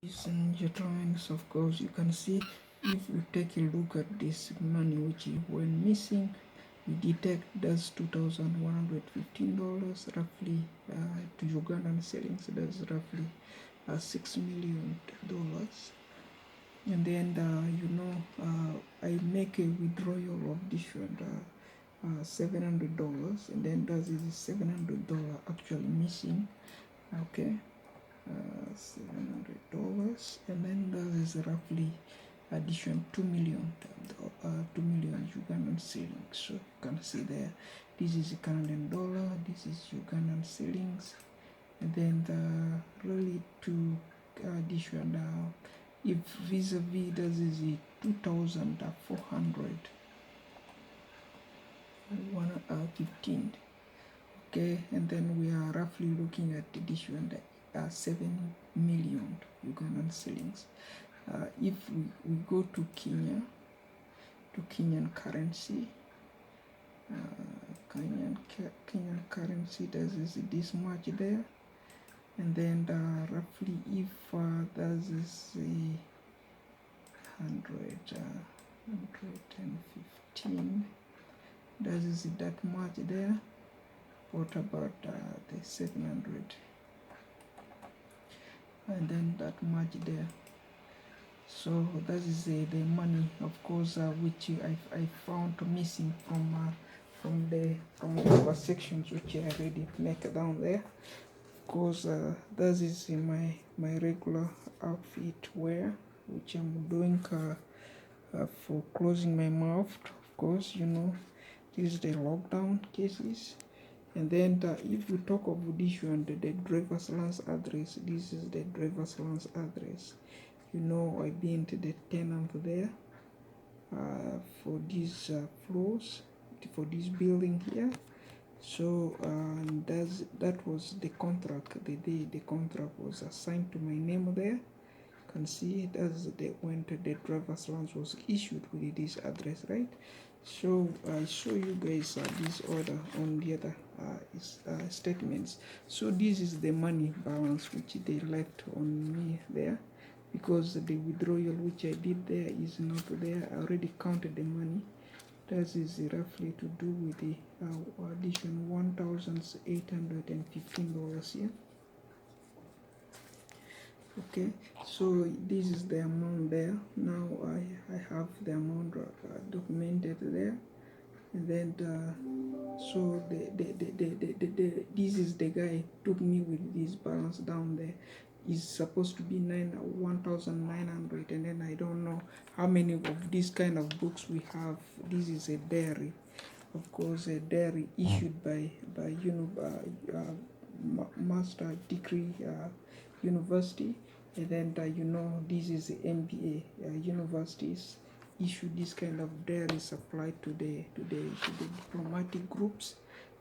Ladies and gentlemen, of course, you can see if you take a look at this money which when missing, we detect that's $2,115 roughly to Ugandan shillings. That's roughly $6 million. And then I make a withdrawal of different $700, and then that is $700 actually missing. Okay. $700, and then that is roughly addition 2 million Ugandan shillings. So you can see there, this is Canadian dollar, this is Ugandan shillings, and then the really two addition if vis-a-vis that is 2,415. Okay, and then we are roughly looking at addition 7 million Ugandan shillings. If we go to Kenya, to Kenyan currency, Kenyan currency, that is this much there, and then roughly if that is a 115, that is that much there. What about the 700? And then that much there. So that is the money, of course, which I found missing from the sections which I already make down there. Of course, that is my regular outfit wear, which I'm doing for closing my mouth. Of course, this is the lockdown cases. And then if you talk of this one, the driver's license address, this is the driver's license address. I've been to the tenant there for these floors, for this building here. So that was the contract. The day the contract was assigned to my name there. You can see that's when the driver's license was issued with this address, right? So I show you guys this order on the other statements. So this is the money balance which they left on me there, because the withdrawal which I did there is not there. I already counted the money. That is roughly to do with the addition $1,815 here. Okay, so this is the amount there. Now I have the amount documented there, and then so this is the guy took me with this balance down there. Is supposed to be 1,900, and then I don't know how many of these kind of books we have. This is a diary, of course, a diary issued by master degree university, and then this is the MBA universities issue this kind of diary supplied to the diplomatic groups.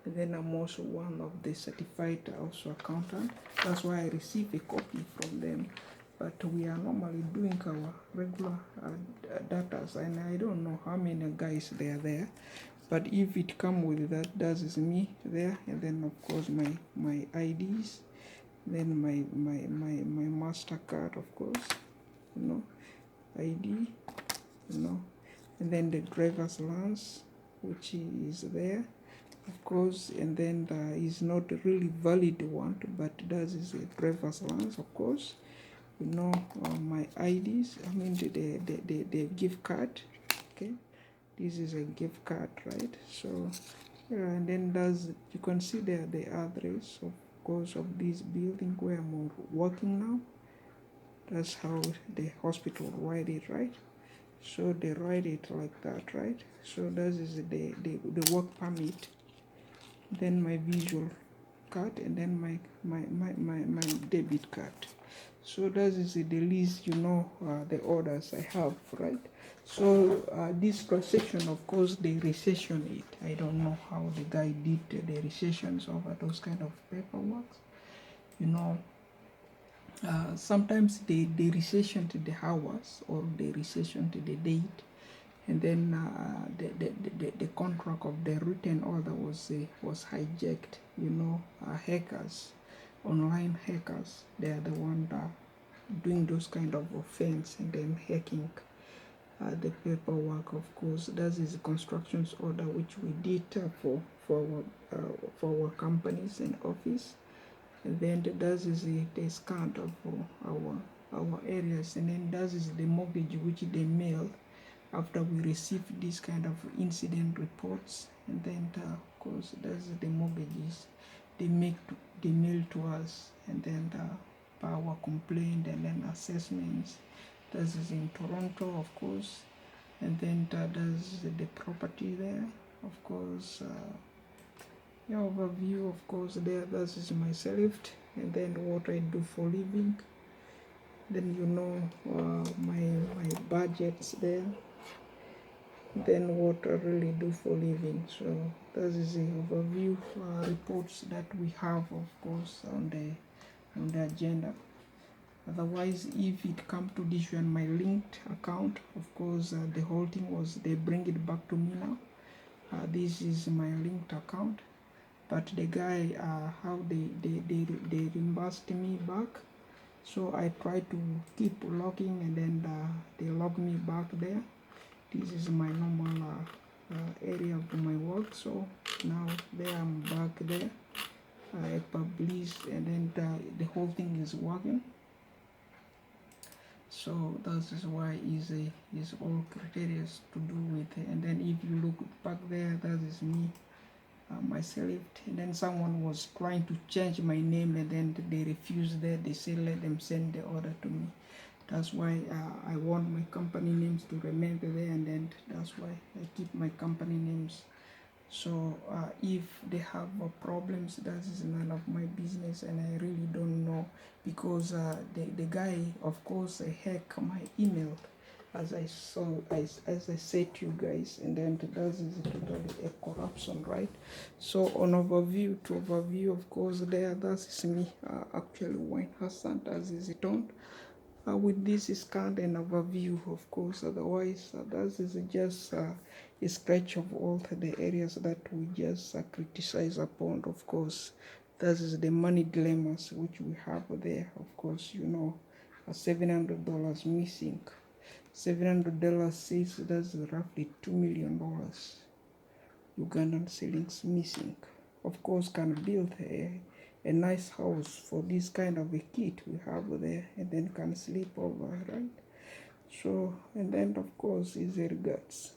And then I'm also one of the certified also accountant. That's why I receive a copy from them. But we are normally doing our regular data, and I don't know how many guys they are there. But if it come with that is me there, and then of course my IDs, then my MasterCard, of course, ID, and then the driver's license, which is there, of course, and then is not a really valid one, but that is a driver's license, of course. My IDs, I mean the gift card. Okay, this is a gift card, right? So and then you can see there the address, of course, of this building where I'm working now. That's how the hospital write it, right? So they write it like that, right? So that is the work permit, then my visual card, and then my debit card. So that is the list, the orders I have, right? So this recession, of course, they recession it. I don't know how the guy did the recessions over those kind of paperwork. Sometimes they recession to the hours, or they recession to the date, and then the contract of the written order was hijacked. Hackers, online hackers, they are the one that doing those kind of offense and then hacking the paperwork. Of course, that is a constructions order which we did for our companies and office, and then that is the scan of our areas, and then that is the mortgage which they mail after we receive this kind of incident reports, and then of course that's the mortgages they they mail to us, and then our complaint and then assessments. That is in Toronto, of course, and then there's the property there, of course. Yeah, overview, of course, there. That is myself, and then what I do for living. Then my budgets there. Then what I really do for living. So that is the overview reports that we have, of course, on the agenda. Otherwise, if it come to this one, my linked account, of course, the whole thing was they bring it back to me now. This is my linked account, but the guy how they reimbursed me back. So I try to keep logging, and then they log me back there. This is my normal area of my work. So now there I'm back there. I publish, and then the whole thing is working. So that is why is all criteria to do with it. And then if you look back there, that is me, myself. And then someone was trying to change my name, and then they refused that. They said let them send the order to me. That's why I want my company names to remain there, and then that's why I keep my company names. So if they have problems, that is none of my business, and I really don't know, because the guy, of course, hacked my email, as I said to you guys, and then that is totally a corruption, right? So on overview, of course, there, that is me, actually Wayne Hassan, as is it on. With this is kind of overview, of course. Otherwise, that is just a sketch of all the areas that we just criticize upon. Of course, that is the money dilemmas which we have there. Of course, $700 missing. $700 says that's roughly $2 million. Ugandan shillings missing. Of course, can build a nice house for this kind of a kit we have there, and then can sleep over, right? So, and then of course is the regards.